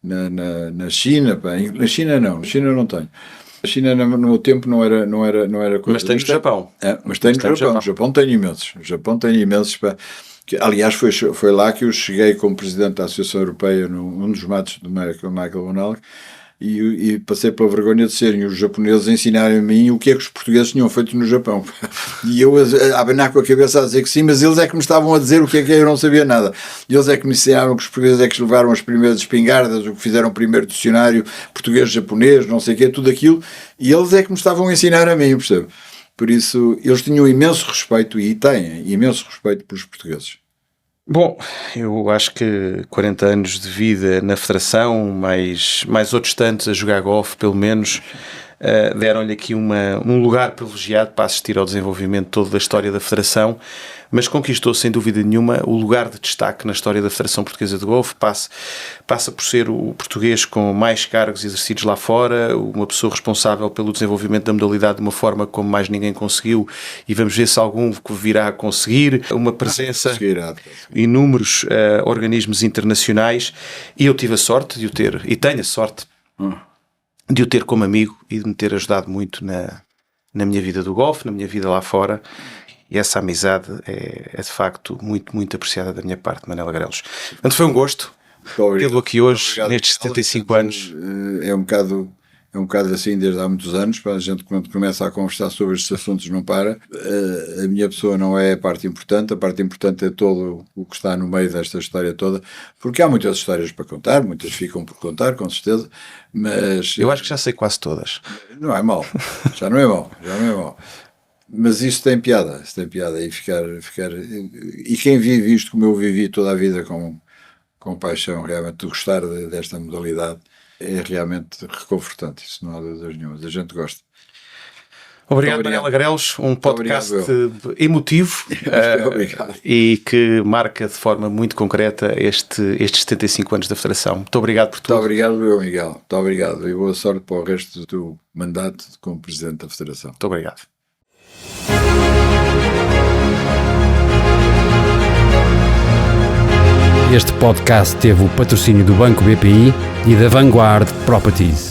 na China. Na China não tenho. A China no meu tempo não era coisa. Mas tem no Japão. Mas tem no Japão. O Japão tem imensos. Aliás, foi lá que eu cheguei como presidente da Associação Europeia num dos matos do Michael Bonal, e passei pela vergonha de serem os japoneses a ensinarem a mim o que é que os portugueses tinham feito no Japão. E eu a abanar com a cabeça a dizer que sim, mas eles é que me estavam a dizer o que é que eu não sabia nada. E eles é que me ensinaram que os portugueses é que levaram as primeiras espingardas, o que fizeram o primeiro dicionário português-japonês, não sei o quê, tudo aquilo, e eles é que me estavam a ensinar a mim, percebe? Por isso, eles tinham imenso respeito, e têm imenso respeito pelos portugueses. Bom, eu acho que 40 anos de vida na Federação, mais outros tantos a jogar golfe, pelo menos, deram-lhe aqui um lugar privilegiado para assistir ao desenvolvimento todo da história da Federação, mas conquistou sem dúvida nenhuma o lugar de destaque na história da Federação Portuguesa de Golfe. Passa por ser o português com mais cargos exercidos lá fora, uma pessoa responsável pelo desenvolvimento da modalidade de uma forma como mais ninguém conseguiu, e vamos ver se algum virá a conseguir, uma presença em inúmeros organismos internacionais, e eu tive a sorte de o ter, e tenho a sorte de o ter como amigo e de me ter ajudado muito na minha vida do golfe, na minha vida lá fora. E essa amizade é de facto muito, muito apreciada da minha parte, Manel Agrelos. Portanto, foi um gosto tê-lo aqui hoje, nestes 75 anos. É um bocado assim desde há muitos anos. Para a gente, quando começa a conversar sobre estes assuntos, não para. A minha pessoa não é a parte importante é todo o que está no meio desta história toda, porque há muitas histórias para contar, muitas ficam por contar, com certeza, mas... Eu acho que já sei quase todas. Não é mau, já não é mau. Mas isso tem piada, e ficar... E quem vive isto como eu vivi toda a vida, com paixão, realmente, de gostar desta modalidade, é realmente reconfortante, isso não há dúvidas nenhumas, a gente gosta. Obrigado, Manel Agrelos, um podcast emotivo e que marca de forma muito concreta estes 75 anos da Federação. Muito obrigado por tudo. Muito obrigado, Miguel. Muito obrigado, e boa sorte para o resto do teu mandato como Presidente da Federação. Muito obrigado. Este podcast teve o patrocínio do Banco BPI e da Vanguard Properties.